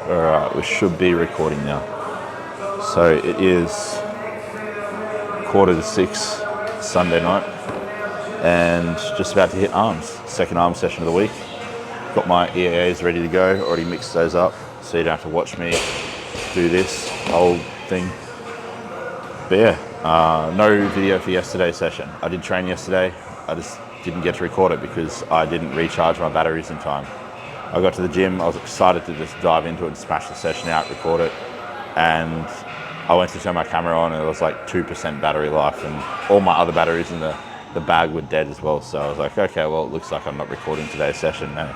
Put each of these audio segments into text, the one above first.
Alright, we should be recording now. So it is 5:45 Sunday night and just about to hit arms. Second arm session of the week. Got my EAAs ready to go, already mixed those up so you don't have to watch me do this whole thing. But yeah, no video for yesterday's session. I did train yesterday, I just didn't get to record it because I didn't recharge my batteries in time. I got to the gym, I was excited to just dive into it and smash the session out, record it, and I went to turn my camera on and it was like 2% battery life and all my other batteries in the bag were dead as well. So I was like, okay, well, it looks like I'm not recording today's session now.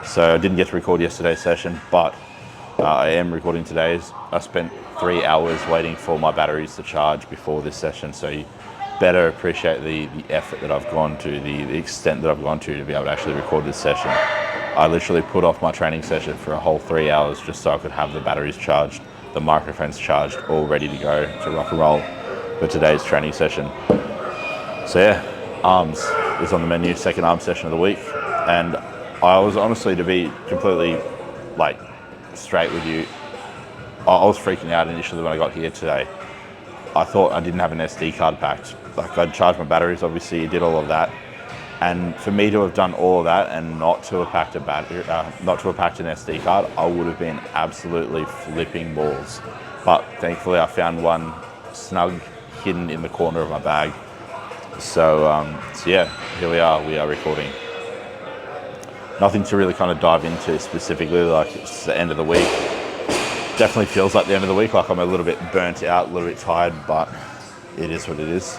So I didn't get to record yesterday's session, but I am recording today's. I spent 3 hours waiting for my batteries to charge before this session, so you better appreciate the effort that I've gone to, the extent that I've gone to be able to actually record this session. I literally put off my training session for a whole 3 hours just so I could have the batteries charged, the microphones charged, all ready to go to rock and roll for today's training session. So yeah, arms is on the menu, second arm session of the week. And I was honestly, to be completely like straight with you, I was freaking out initially when I got here today. I thought I didn't have an SD card packed. Like I'd charged my batteries, obviously, did all of that. And for me to have done all of that and not to have packed a battery, not to have packed an SD card, I would have been absolutely flipping balls. But thankfully, I found one snug, hidden in the corner of my bag. So yeah, here we are recording. Nothing to really kind of dive into specifically, like it's the end of the week. Definitely feels like the end of the week, like I'm a little bit burnt out, a little bit tired, but it is what it is.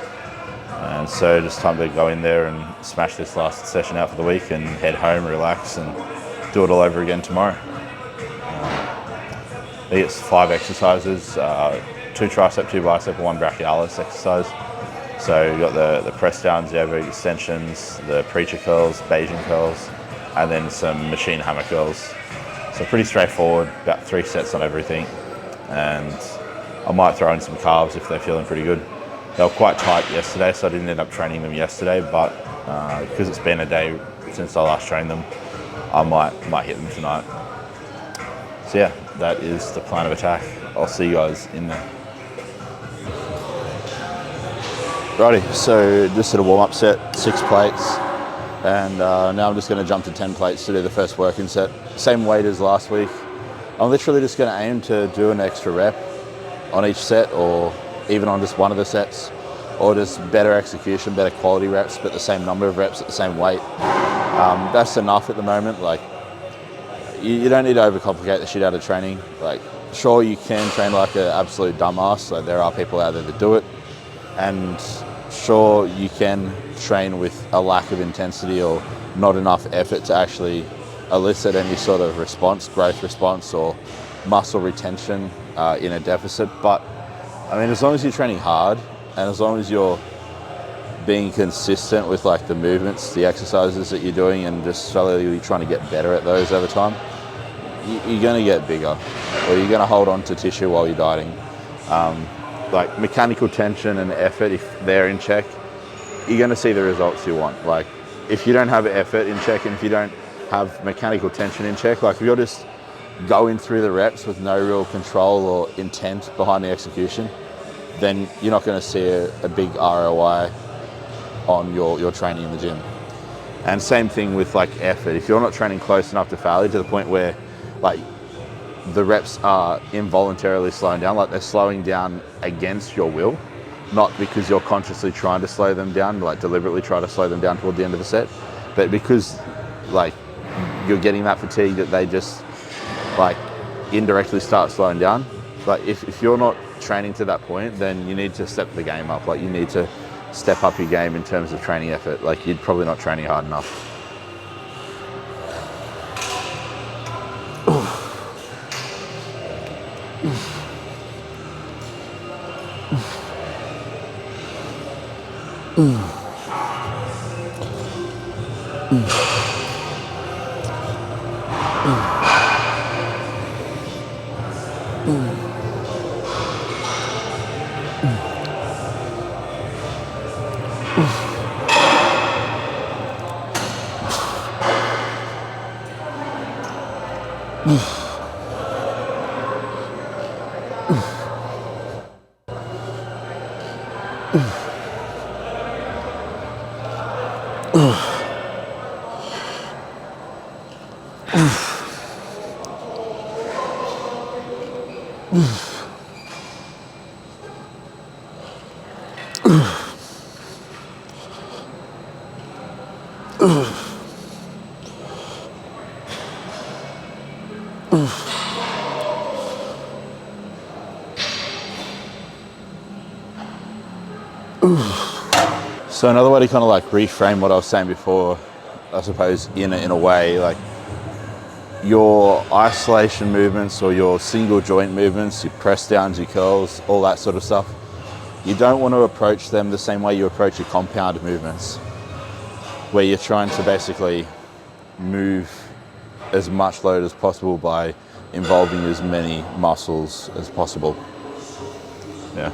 And so just time to go in there and smash this last session out for the week and head home, relax, and do it all over again tomorrow. I think it's 5 exercises, 2 tricep, 2 bicep, 1 brachialis exercise. So you've got the press downs, the overhead extensions, the preacher curls, Bayesian curls, and then some machine hammer curls. So pretty straightforward, about 3 sets on everything. And I might throw in some calves if they're feeling pretty good. They were quite tight yesterday, so I didn't end up training them yesterday, but because it's been a day since I last trained them, I might hit them tonight. So yeah, that is the plan of attack. I'll see you guys in there. Righty, so just did a warm-up set, 6 plates, and now I'm just going to jump to 10 plates to do the first working set. Same weight as last week. I'm literally just going to aim to do an extra rep on each set, or even on just one of the sets, or just better execution, better quality reps, but the same number of reps at the same weight. That's enough at the moment. Like, you don't need to overcomplicate the shit out of training. Like, sure, you can train like an absolute dumbass. Like, there are people out there that do it. And sure, you can train with a lack of intensity or not enough effort to actually elicit any sort of response, growth response, or muscle retention in a deficit. But I mean, as long as you're training hard and as long as you're being consistent with like the movements, the exercises that you're doing, and just slowly trying to get better at those over time, you're going to get bigger, or you're going to hold on to tissue while you're dieting. Like mechanical tension and effort, if they're in check, you're going to see the results you want. Like if you don't have effort in check and if you don't have mechanical tension in check, like if you're just going through the reps with no real control or intent behind the execution, then you're not going to see a big ROI on your training in the gym. And same thing with like effort. If you're not training close enough to failure to the point where like the reps are involuntarily slowing down, like they're slowing down against your will, not because you're consciously trying to slow them down, like deliberately try to slow them down toward the end of the set, but because like you're getting that fatigue that they just like indirectly start slowing down. Like if you're not training to that point, then you need to step the game up. Like you need to step up your game in terms of training effort. Like you're probably not training hard enough. So another way to kind of like reframe what I was saying before, I suppose in a way, like your isolation movements or your single joint movements, your press downs, your curls, all that sort of stuff, you don't want to approach them the same way you approach your compound movements, where you're trying to basically move as much load as possible by involving as many muscles as possible. Yeah.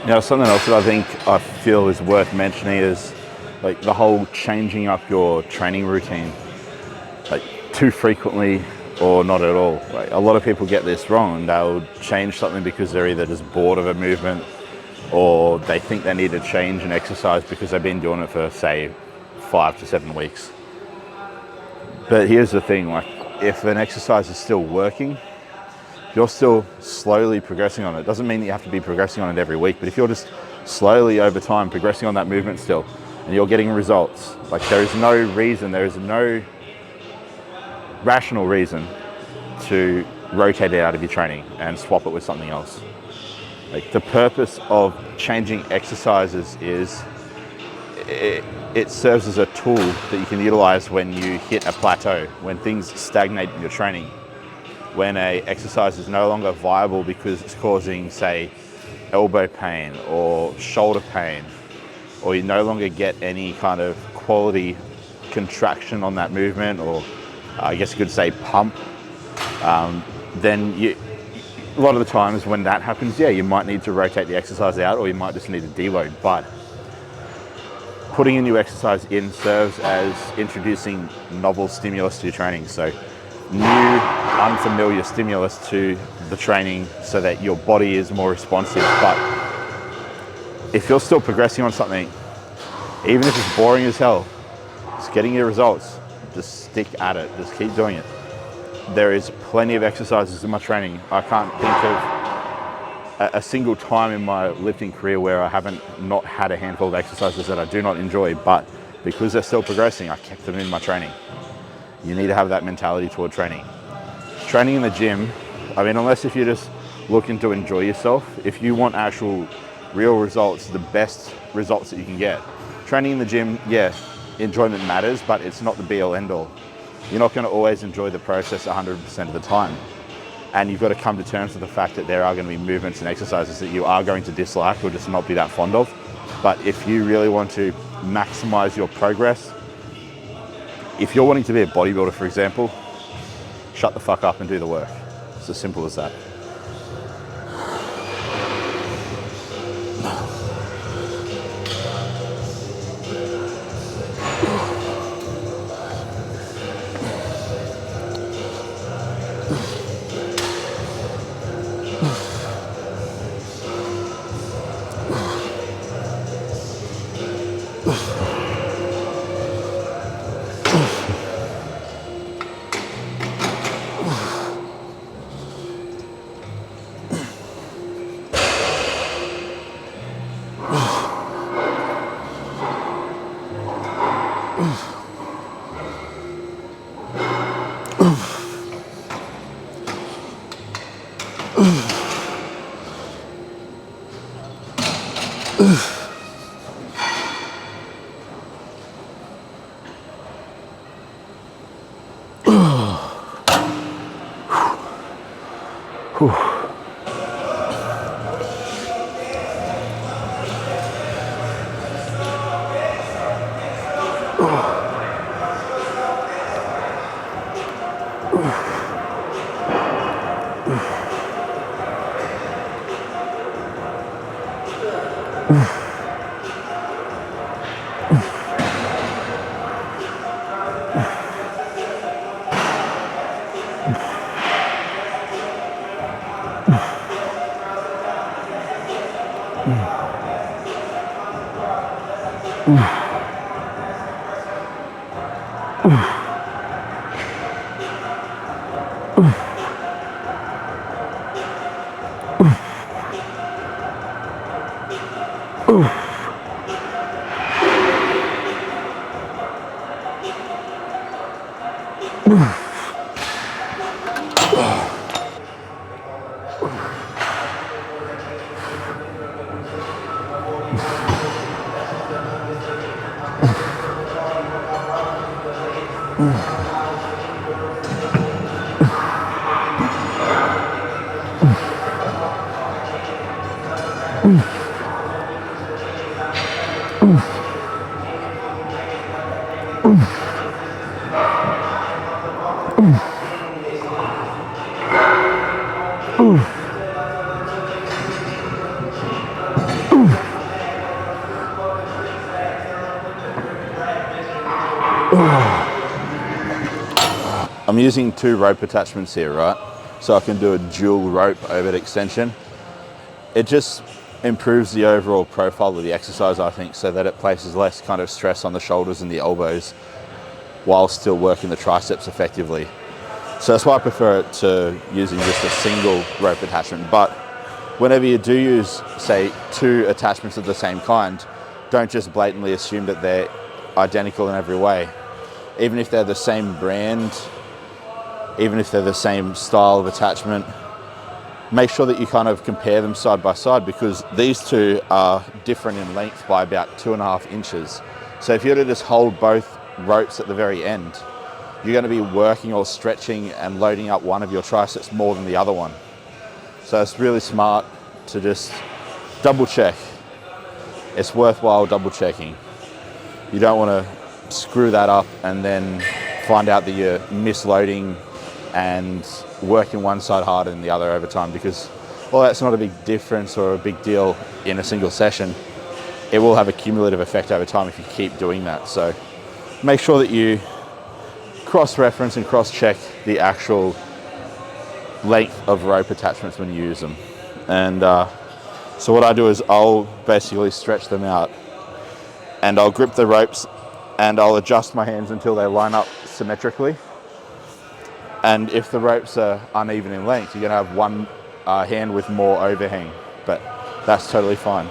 Now, something else that I feel is worth mentioning is like the whole changing up your training routine, like too frequently or not at all. Like a lot of people get this wrong, and they'll change something because they're either just bored of a movement or they think they need to change an exercise because they've been doing it for, say, 5 to 7 weeks. But here's the thing, like if an exercise is still working, you're still slowly progressing on it. Doesn't mean that you have to be progressing on it every week, but if you're just slowly over time progressing on that movement still, and you're getting results, like there is no rational reason to rotate it out of your training and swap it with something else. Like the purpose of changing exercises is it serves as a tool that you can utilize when you hit a plateau, when things stagnate in your training. When a exercise is no longer viable because it's causing, say, elbow pain or shoulder pain, or you no longer get any kind of quality contraction on that movement, or I guess you could say pump, then a lot of the times when that happens, yeah, you might need to rotate the exercise out, or you might just need to deload. But putting a new exercise in serves as introducing novel stimulus to your training. So new, unfamiliar stimulus to the training so that your body is more responsive. But if you're still progressing on something, even if it's boring as hell, it's getting your results, just stick at it, just keep doing it. There is plenty of exercises in my training. I can't think of a single time in my lifting career where I haven't not had a handful of exercises that I do not enjoy, but because they're still progressing, I kept them in my training. You need to have that mentality toward training. Training in the gym, I mean, unless if you're just looking to enjoy yourself, if you want actual real results, the best results that you can get, training in the gym, yeah, enjoyment matters, but it's not the be all end all. You're not going to always enjoy the process 100% of the time. And you've got to come to terms with the fact that there are going to be movements and exercises that you are going to dislike or just not be that fond of. But if you really want to maximize your progress, if you're wanting to be a bodybuilder, for example, shut the fuck up and do the work. It's as simple as that. I'm using 2 rope attachments here, right? So I can do a dual rope overhead extension. It just improves the overall profile of the exercise, I think, so that it places less kind of stress on the shoulders and the elbows while still working the triceps effectively. So that's why I prefer it to using just a single rope attachment. But whenever you do use, say, 2 attachments of the same kind, don't just blatantly assume that they're identical in every way. Even if they're the same brand, even if they're the same style of attachment, make sure that you kind of compare them side by side, because these 2 are different in length by about 2.5 inches. So if you were to just hold both ropes at the very end, you're going to be working or stretching and loading up one of your triceps more than the other one. So it's really smart to just double check. It's worthwhile double checking. You don't want to screw that up and then find out that you're misloading and working one side harder than the other over time, because well, that's not a big difference or a big deal in a single session. It will have a cumulative effect over time if you keep doing that. So make sure that you cross-reference and cross-check the actual length of rope attachments when you use them. And so what I do is I'll basically stretch them out and I'll grip the ropes and I'll adjust my hands until they line up symmetrically. And if the ropes are uneven in length, you're going to have one hand with more overhang, but that's totally fine.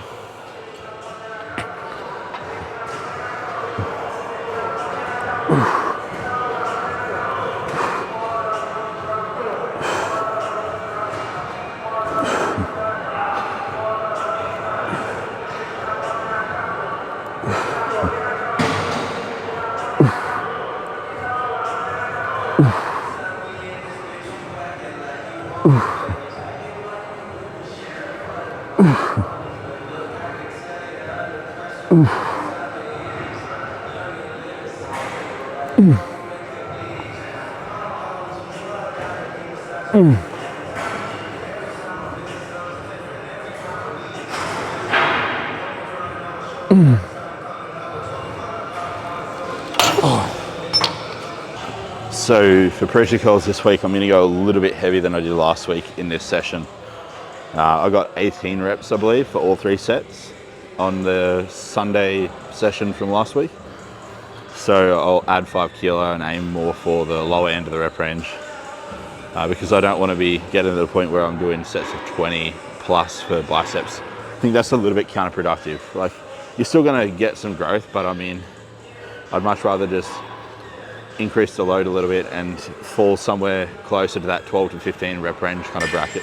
So for pressure curls this week, I'm going to go a little bit heavier than I did last week in this session. I got 18 reps, I believe, for all 3 sets on the Sunday session from last week. So I'll add 5 kilo and aim more for the lower end of the rep range because I don't want to be getting to the point where I'm doing sets of 20 plus for biceps. I think that's a little bit counterproductive. Like, you're still going to get some growth, but I mean, I'd much rather just increase the load a little bit and fall somewhere closer to that 12 to 15 rep range kind of bracket.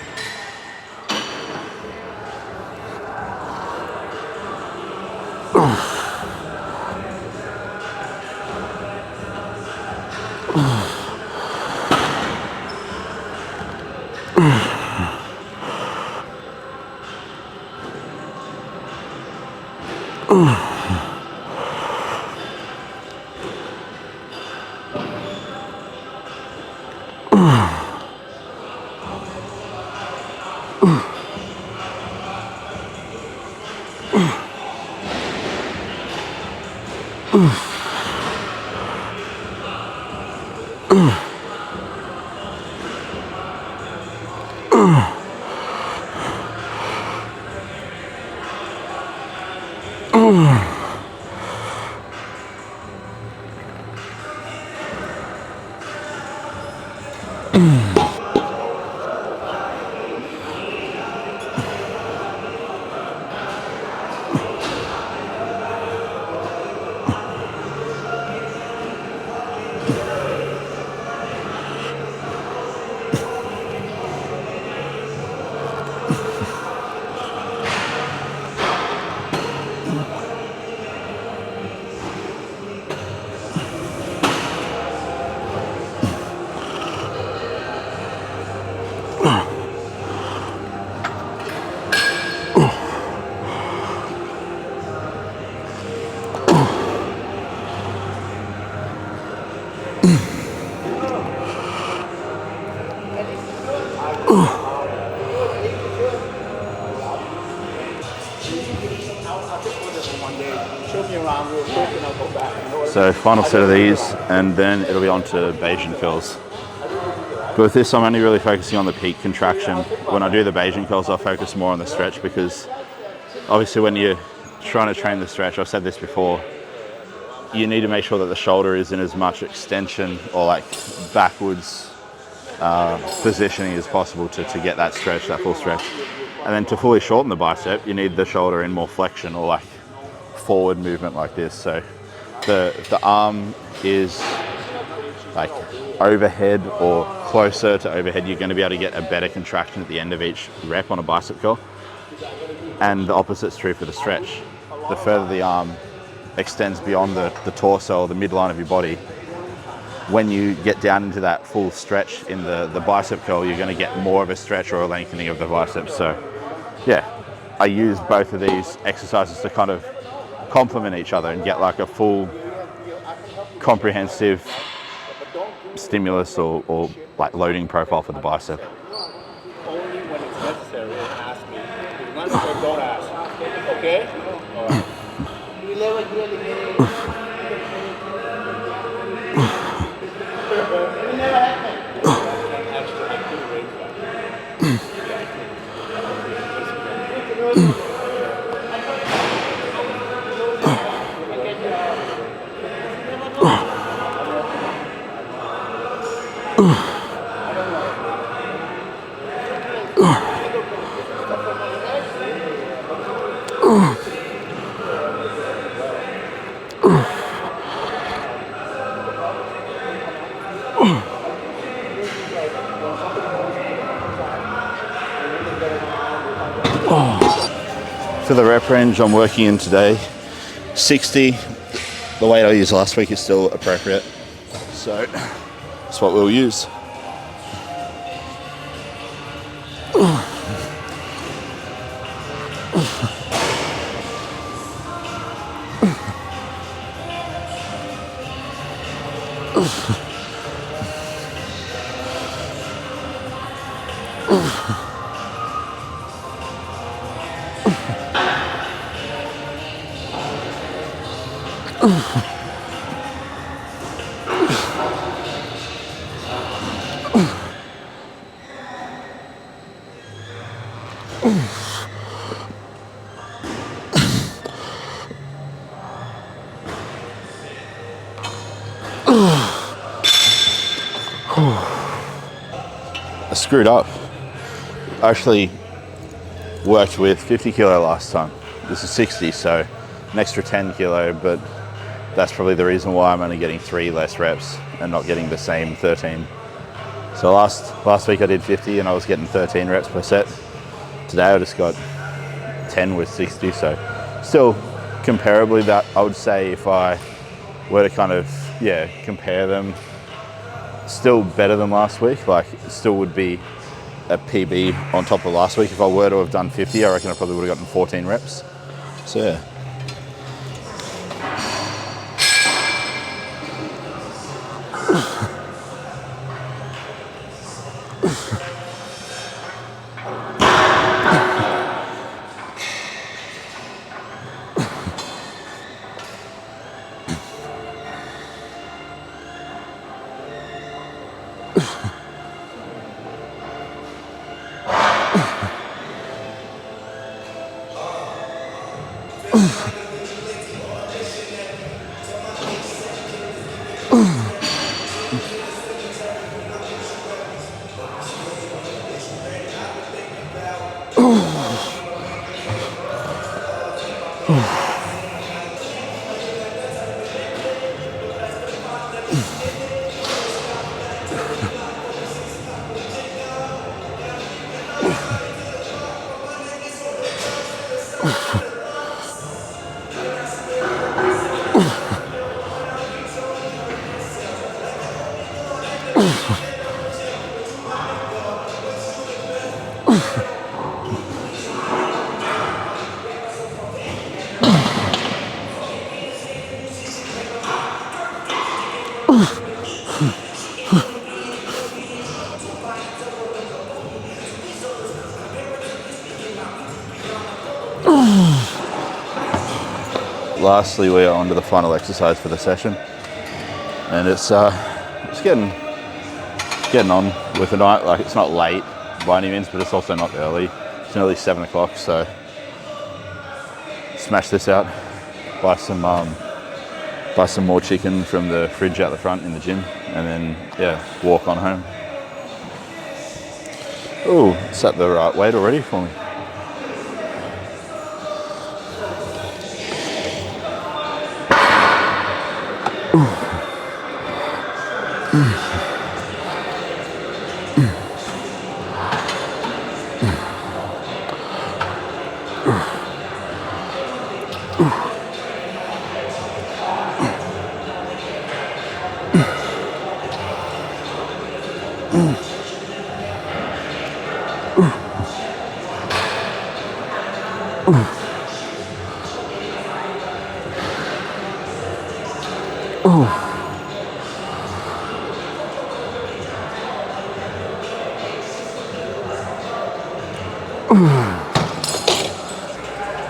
So final set of these, and then it'll be on to Bayesian curls. But with this, I'm only really focusing on the peak contraction. When I do the Bayesian curls, I'll focus more on the stretch, because obviously when you're trying to train the stretch, I've said this before, you need to make sure that the shoulder is in as much extension or like backwards positioning as possible to get that stretch, that full stretch. And then to fully shorten the bicep, you need the shoulder in more flexion or like forward movement like this. So the arm is like overhead or closer to overhead. You're going to be able to get a better contraction at the end of each rep on a bicep curl. And the opposite's true for the stretch. The further the arm extends beyond the torso or the midline of your body, when you get down into that full stretch in the bicep curl, you're going to get more of a stretch or a lengthening of the biceps. So yeah, I use both of these exercises to kind of complement each other and get like a full comprehensive stimulus or like loading profile for the bicep. Only when it's necessary, ask me. If not, don't ask. Okay? All right. For the rep range I'm working in today, 60. The weight I used last week is still appropriate, so that's what we'll use. I screwed up. I actually worked with 50 kilo last time. This is 60, so an extra 10 kilo, but that's probably the reason why I'm only getting 3 less reps and not getting the same 13. So last week I did 50 and I was getting 13 reps per set. Today I just got 10 with 60, so still comparably that I would say if I were to kind of, compare them, still better than last week. Like it still would be a PB on top of last week. If I were to have done 50, I reckon I probably would have gotten 14 reps. So yeah. Lastly, we are on to the final exercise for the session, and it's getting on with the night. Like, it's not late by any means, but it's also not early. It's nearly 7 o'clock, so smash this out. Buy some more chicken from the fridge out the front in the gym, and then walk on home. Oh, it's at the right weight already for me.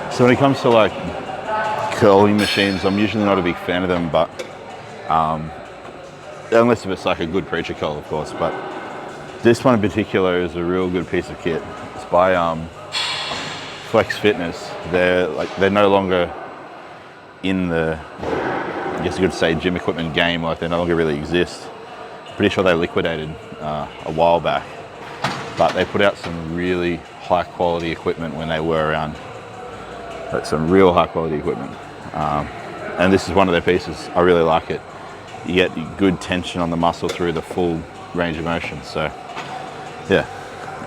So when it comes to like curling machines, I'm usually not a big fan of them, but unless if it's like a good preacher curl, of course. But this one in particular is a real good piece of kit. It's by Flex Fitness. They're no longer in the, I guess you could say, gym equipment game. Like, they no longer really exist. Pretty sure they liquidated a while back, but they put out some really high quality equipment when they were around. Like, some real high quality equipment, and this is one of their pieces. I really like it. You get good tension on the muscle through the full range of motion. So yeah,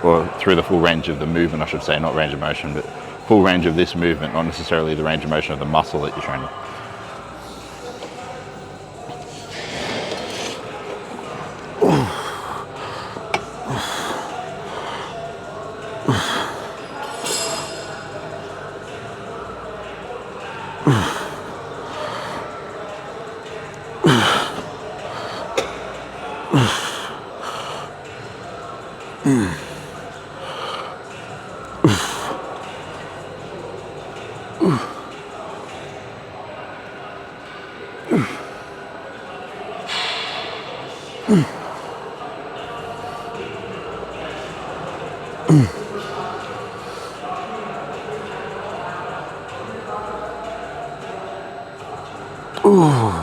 or through the full range of the movement, I should say, not range of motion, but full range of this movement, not necessarily the range of motion of the muscle that you're training. Ooh.